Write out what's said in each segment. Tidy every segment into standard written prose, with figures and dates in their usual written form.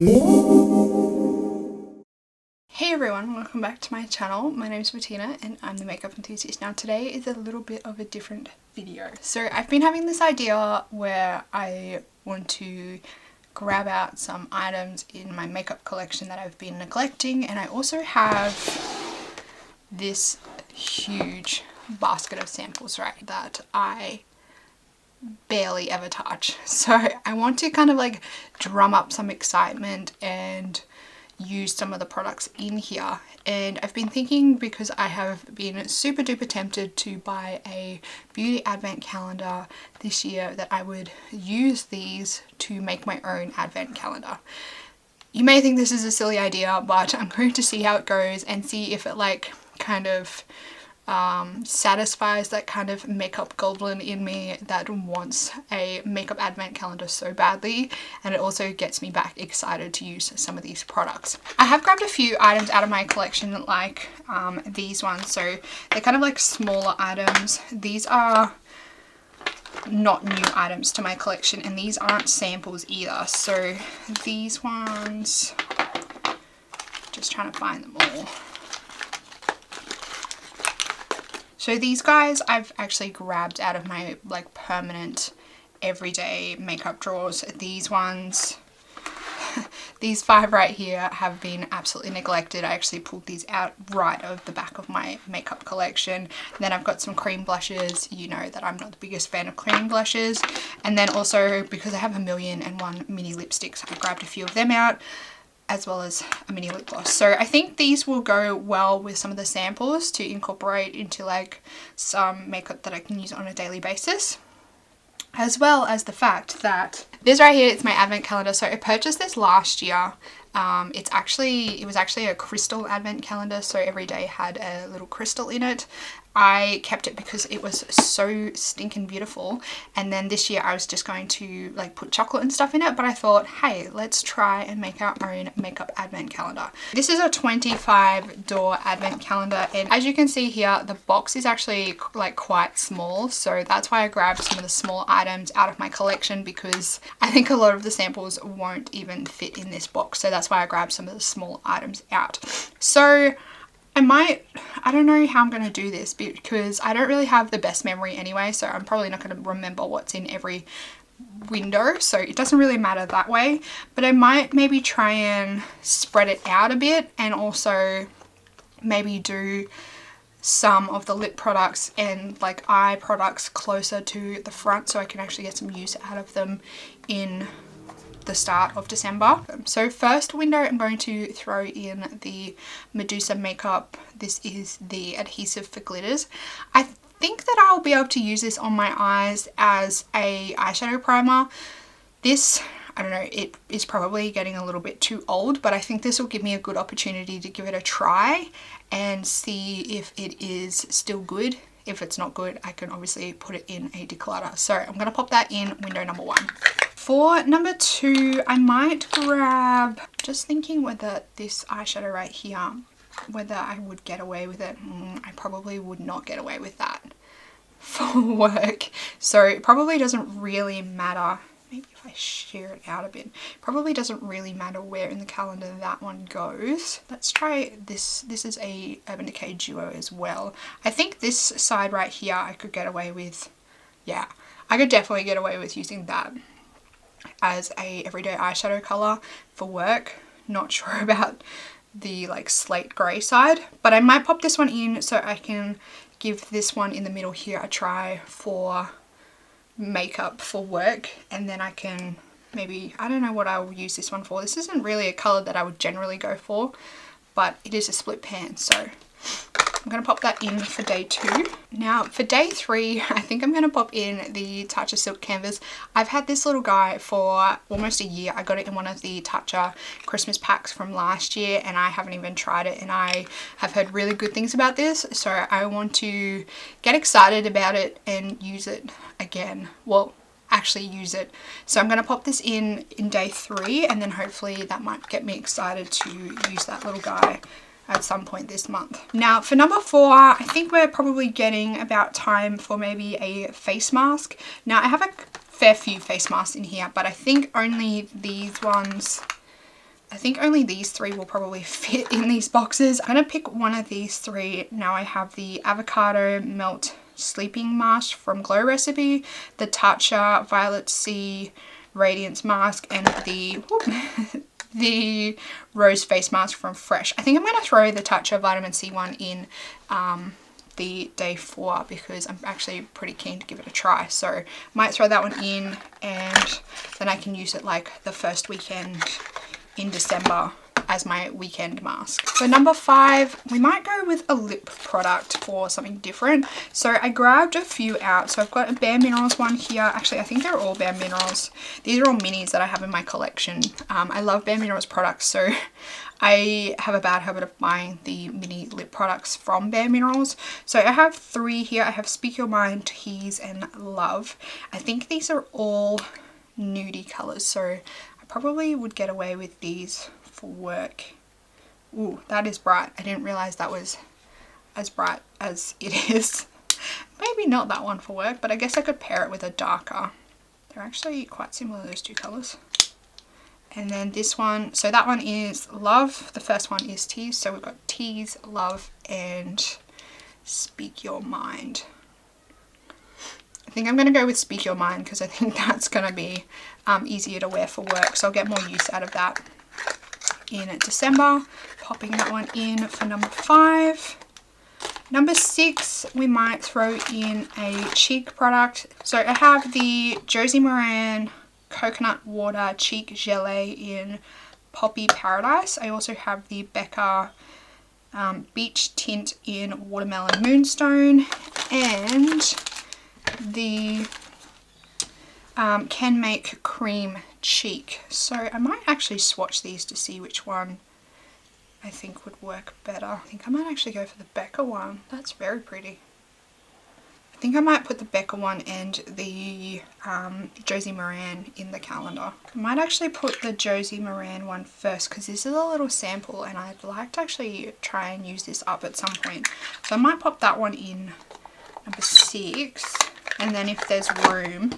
Hey everyone, welcome back to my channel. My name is Bettina and I'm the makeup enthusiast. Now today is a little bit of a different video. So I've been having this idea where I want to grab out some items in my makeup collection that I've been neglecting, and I also have this huge basket of samples, right, that I barely ever touch. So I want to kind of like drum up some excitement and use some of the products in here. And I've been thinking, because I have been super duper tempted to buy a beauty advent calendar this year, that I would use these to make my own advent calendar. You may think this is a silly idea, but I'm going to see how it goes and see if it like kind of satisfies that kind of makeup goblin in me that wants a makeup advent calendar so badly, and it also gets me back excited to use some of these products. I have grabbed a few items out of my collection, like these ones. So they're kind of like smaller items. These are not new items to my collection, and these aren't samples either. So these ones, just trying to find them all. So these guys I've actually grabbed out of my like permanent everyday makeup drawers. These ones, these 5 right here, have been absolutely neglected. I actually pulled these out right of the back of my makeup collection. And then I've got some cream blushes. You know that I'm not the biggest fan of cream blushes. And then also, because I have 1,000,001 mini lipsticks, I grabbed a few of them out, as well as a mini lip gloss. So I think these will go well with some of the samples to incorporate into like some makeup that I can use on a daily basis. As well as the fact that this right here, it's my advent calendar. So I purchased this last year. It was actually a crystal advent calendar, so every day had a little crystal in it. I kept it because it was so stinking beautiful, and then this year I was just going to like put chocolate and stuff in it, but I thought, hey, let's try and make our own makeup advent calendar. This is a 25 door advent calendar, and as you can see here, the box is actually like quite small, so that's why I grabbed some of the small items out of my collection, because I think a lot of the samples won't even fit in this box. So that's why I grabbed some of the small items out. So I don't know how I'm going to do this, because I don't really have the best memory anyway, so I'm probably not going to remember what's in every window, so it doesn't really matter that way. But I might maybe try and spread it out a bit, and also maybe do some of the lip products and like eye products closer to the front, so I can actually get some use out of them in the start of December. So first window, I'm going to throw in the Medusa makeup. This is the adhesive for glitters. I think that I'll be able to use this on my eyes as a eyeshadow primer. This, I don't know, it is probably getting a little bit too old, but I think this will give me a good opportunity to give it a try and see if it is still good. If it's not good, I can obviously put it in a declutter. So I'm going to pop that in window number 1. For number 2, I might grab, just thinking whether this eyeshadow right here, whether I would get away with it. I probably would not get away with that for work. So it probably doesn't really matter. Maybe if I share it out a bit, probably doesn't really matter where in the calendar that one goes. Let's try this. This is a Urban Decay Duo as well. I think this side right here I could get away with. Yeah, I could definitely get away with using that as a everyday eyeshadow color for work. Not sure about the like slate grey side, but I might pop this one in so I can give this one in the middle here a try for makeup for work, and then I can maybe, I don't know what I will use this one for. This isn't really a color that I would generally go for, but it is a split pan, so I'm going to pop that in for day 2. Now for day 3, I think I'm going to pop in the Tatcha Silk Canvas. I've had this little guy for almost a year. I got it in one of the Tatcha Christmas packs from last year, and I haven't even tried it, and I have heard really good things about this, so I want to get excited about it and use it again. Well, actually use it. So I'm going to pop this in day 3, and then hopefully that might get me excited to use that little guy at some point this month. Now for number 4, I think we're probably getting about time for maybe a face mask. Now I have a fair few face masks in here, but I think only these ones I think only these three will probably fit in these boxes. I'm going to pick one of these three. Now I have the Avocado Melt Sleeping Mask from Glow Recipe, the Tatcha Violet Sea Radiance Mask, and the the Rose Face Mask from Fresh. I think I'm going to throw the Tatcha Vitamin C one in the day 4 because I'm actually pretty keen to give it a try. So I might throw that one in, and then I can use it like the first weekend in December as my weekend mask. For number 5, we might go with a lip product for something different. So I grabbed a few out. So I've got a Bare Minerals one here. Actually, I think they're all Bare Minerals. These are all minis that I have in my collection. I love Bare Minerals products, so I have a bad habit of buying the mini lip products from Bare Minerals. So I have 3 here. I have Speak Your Mind, Tease, and Love. I think these are all nudie colors, so I probably would get away with these for work. Ooh, that is bright. I didn't realize that was as bright as it is. Maybe not that one for work, but I guess I could pair it with a darker. They're actually quite similar, those 2 colors. And then this one, so that one is Love. The first one is Tease. So we've got Tease, Love, and Speak Your Mind. I think I'm going to go with Speak Your Mind because I think that's going to be easier to wear for work. So I'll get more use out of that in December. Popping that one in for number 5. Number 6, we might throw in a cheek product. So I have the Josie Moran Coconut Water Cheek Gelée in Poppy Paradise. I also have the Becca Beach Tint in Watermelon Moonstone, and the Can Make Cream Cheek. So I might actually swatch these to see which one I think would work better. I think I might actually go for the Becca one. That's very pretty. I think I might put the Becca one and the Josie Moran in the calendar. I might actually put the Josie Moran one first because this is a little sample and I'd like to actually try and use this up at some point. So I might pop that one in number 6, and then if there's room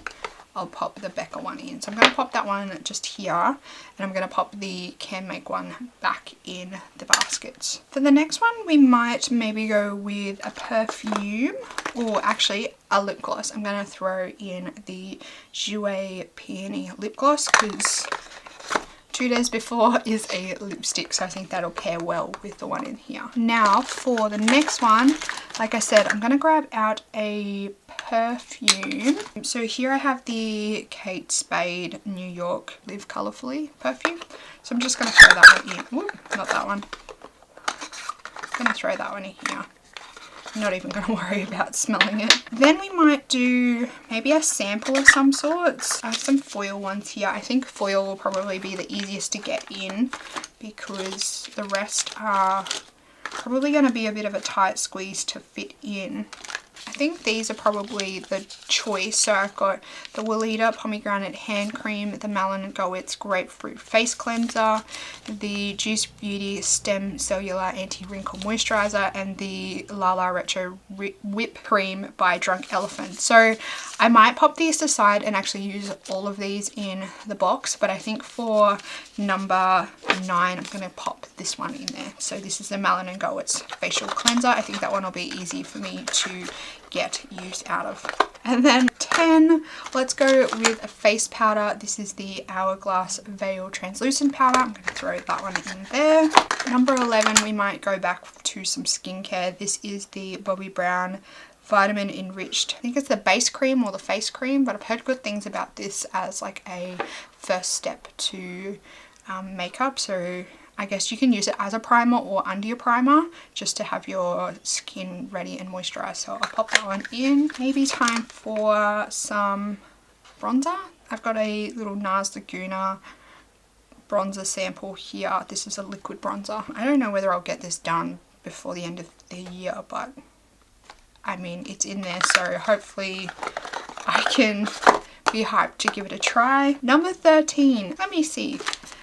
I'll pop the Becca one in. So I'm going to pop that one just here, and I'm going to pop the Can Make one back in the baskets. For the next one, we might maybe go with a perfume, or actually a lip gloss. I'm going to throw in the Jouer Peony lip gloss because 2 days before is a lipstick, so I think that'll pair well with the one in here. Now for the next one, like I said, I'm going to grab out a perfume. So here I have the Kate Spade New York Live Colourfully perfume. So I'm just going to throw that one in. Ooh, not that one. I'm going to throw that one in here. I'm not even going to worry about smelling it. Then we might do maybe a sample of some sorts. I have some foil ones here. I think foil will probably be the easiest to get in because the rest are probably going to be a bit of a tight squeeze to fit in. I think these are probably the choice. So I've got the Weleda Pomegranate Hand Cream, the Malin Goetz Grapefruit Face Cleanser, the Juice Beauty Stem Cellular Anti-Wrinkle Moisturizer, and the Lala Retro Whip Cream by Drunk Elephant. So I might pop these aside and actually use all of these in the box, but I think for number 9 I'm going to pop this one in there. So this is the Malin Goetz Facial Cleanser. I think that one will be easy for me to get use out of. And then 10, let's go with a face powder. This is the Hourglass Veil Translucent Powder. I'm going to throw that one in there. Number 11, we might go back to some skincare. This is the Bobbi Brown Vitamin Enriched, I think it's the base cream or the face cream, but I've heard good things about this as like a first step to makeup. So I guess you can use it as a primer or under your primer just to have your skin ready and moisturized. So I'll pop that one in. Maybe time for some bronzer. I've got a little NARS Laguna bronzer sample here. This is a liquid bronzer. I don't know whether I'll get this done before the end of the year, but I mean, it's in there, so hopefully I can be hyped to give it a try. Number 13, let me see.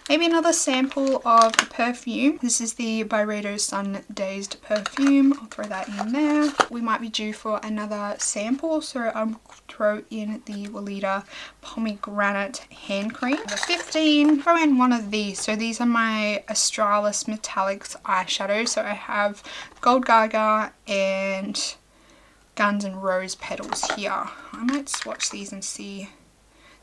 Maybe another sample of the perfume. This is the Byredo Sun Dazed perfume. I'll throw that in there. We might be due for another sample, so I'll throw in the Weleda Pomegranate Hand Cream. Number 15, throw in one of these. So these are my Australis Metallics eyeshadows. So I have Gold Gaga and Guns and Rose Petals here. I might swatch these and see.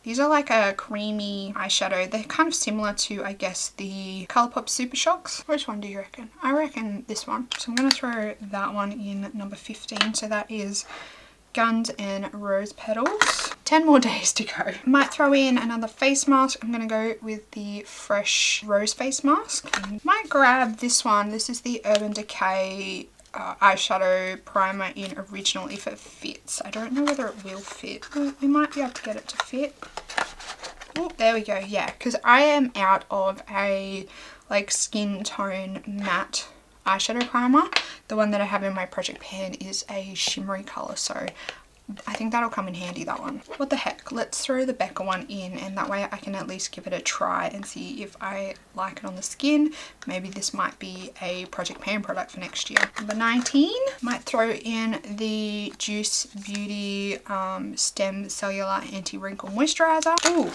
These are like a creamy eyeshadow. They're kind of similar to, I guess, the Colourpop Super Shocks. Which one do you reckon? I reckon this one. So I'm going to throw that one in number 15. So that is Guns and Rose Petals. 10 more days to go. Might throw in another face mask. I'm going to go with the Fresh Rose face mask. And might grab this one. This is the Urban Decay eyeshadow primer in Original if it fits. I don't know whether it will fit. We might be able to get it to fit. Oh, there we go. Yeah, because I am out of a like skin tone matte eyeshadow primer. The one that I have in my project pan is a shimmery color, so I think that'll come in handy, that one. What the heck, let's throw the Becca one in, and that way I can at least give it a try and see if I like it on the skin. Maybe this might be a Project Pan product for next year. Number 19, might throw in the Juice Beauty Stem Cellular Anti-Wrinkle Moisturizer. Ooh,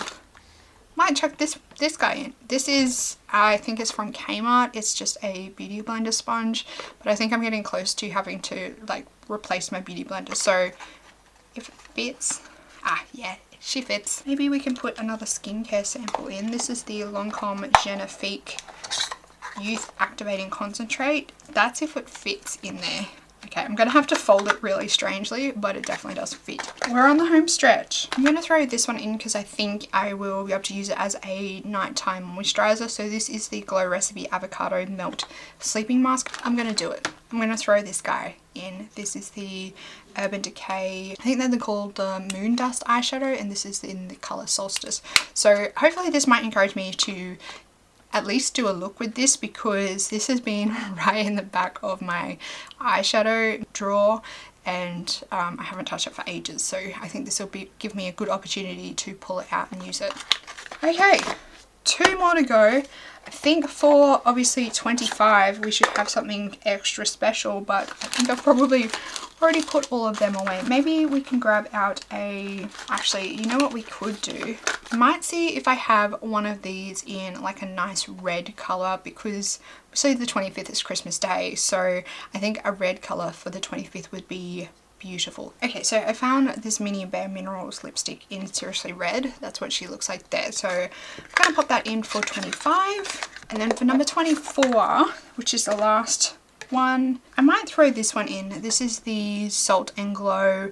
might chuck this guy in. This is, I think it's from Kmart. It's just a beauty blender sponge, but I think I'm getting close to having to like replace my beauty blender. So if it fits, yeah, she fits. Maybe we can put another skincare sample in. This is the Lancome Genifique Youth Activating Concentrate. That's if it fits in there. Okay, I'm going to have to fold it really strangely, but it definitely does fit. We're on the home stretch. I'm going to throw this one in because I think I will be able to use it as a nighttime moisturizer. So this is the Glow Recipe Avocado Melt Sleeping Mask. I'm going to do it. I'm going to throw this guy in. This is the Urban Decay, I think they're called the Moon Dust eyeshadow, and this is in the color Solstice. So hopefully this might encourage me to at least do a look with this, because this has been right in the back of my eyeshadow drawer, and I haven't touched it for ages, so I think this will give me a good opportunity to pull it out and use it. Okay, 2 more to go. I think for obviously 25 we should have something extra special, but I think I've probably already put all of them away. Maybe we can grab out actually, you know what we could do? I might see if I have one of these in like a nice red color, because so the 25th is Christmas Day, so I think a red color for the 25th would be beautiful. Okay, so I found this mini Bare Minerals lipstick in Seriously Red. That's what she looks like there. So I'm going to pop that in for 25. And then for number 24, which is the last one, I might throw this one in. This is the Salt and Glow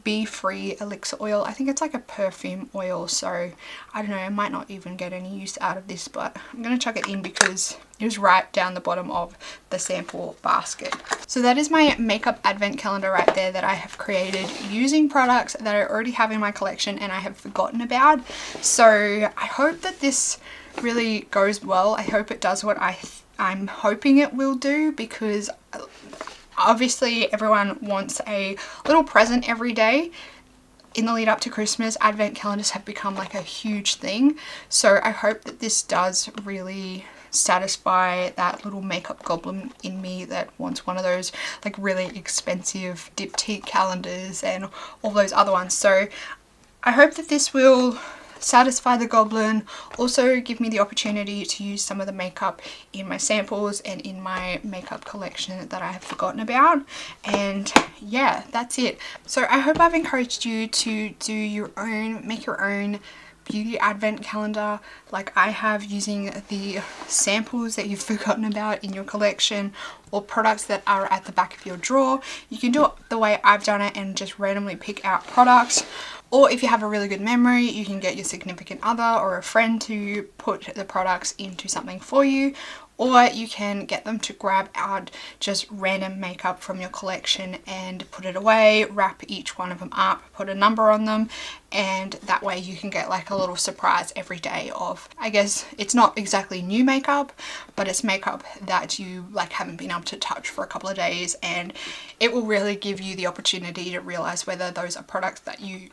Be Free Elixir Oil. I think it's like a perfume oil, so I don't know, I might not even get any use out of this, but I'm going to chuck it in because it was right down the bottom of the sample basket. So that is my makeup advent calendar right there that I have created using products that I already have in my collection and I have forgotten about. So I hope that this really goes well. I hope it does what I'm hoping it will do, because obviously everyone wants a little present every day. In the lead up to Christmas, advent calendars have become like a huge thing. So I hope that this does really satisfy that little makeup goblin in me that wants one of those like really expensive diptyque calendars and all those other ones. So I hope that this will satisfy the goblin, also give me the opportunity to use some of the makeup in my samples and in my makeup collection that I have forgotten about. And yeah, that's it. So I hope I've encouraged you to do your own, make your own beauty advent calendar like I have, using the samples that you've forgotten about in your collection or products that are at the back of your drawer. You can do it the way I've done it and just randomly pick out products. Or if you have a really good memory, you can get your significant other or a friend to put the products into something for you. Or you can get them to grab out just random makeup from your collection and put it away, wrap each one of them up, put a number on them, and that way you can get like a little surprise every day of, I guess it's not exactly new makeup, but it's makeup that you like haven't been able to touch for a couple of days, and it will really give you the opportunity to realize whether those are products that you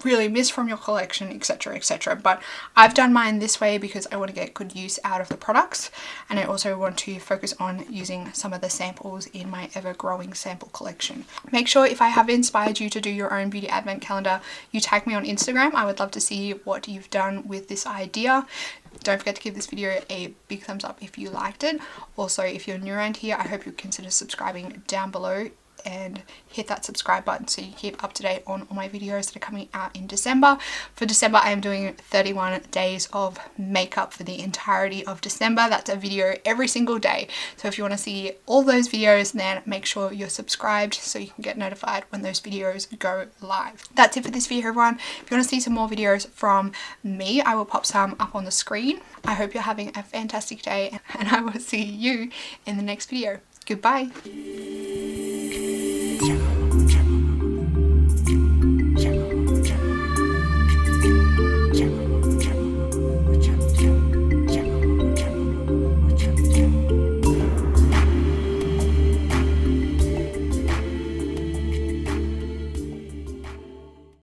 really miss from your collection, etc, etc. But I've done mine this way because I want to get good use out of the products, and I also want to focus on using some of the samples in my ever growing sample collection. Make sure if I have inspired you to do your own beauty advent calendar, you tag me on Instagram. I would love to see what you've done with this idea. Don't forget to give this video a big thumbs up if you liked it. Also, if you're new around here, I hope you consider subscribing down below and hit that subscribe button so you keep up to date on all my videos that are coming out in December. For December, I am doing 31 days of makeup for the entirety of December. That's a video every single day. So if you want to see all those videos, then make sure you're subscribed so you can get notified when those videos go live. That's it for this video, everyone. If you want to see some more videos from me, I will pop some up on the screen. I hope you're having a fantastic day, and I will see you in the next video. Goodbye.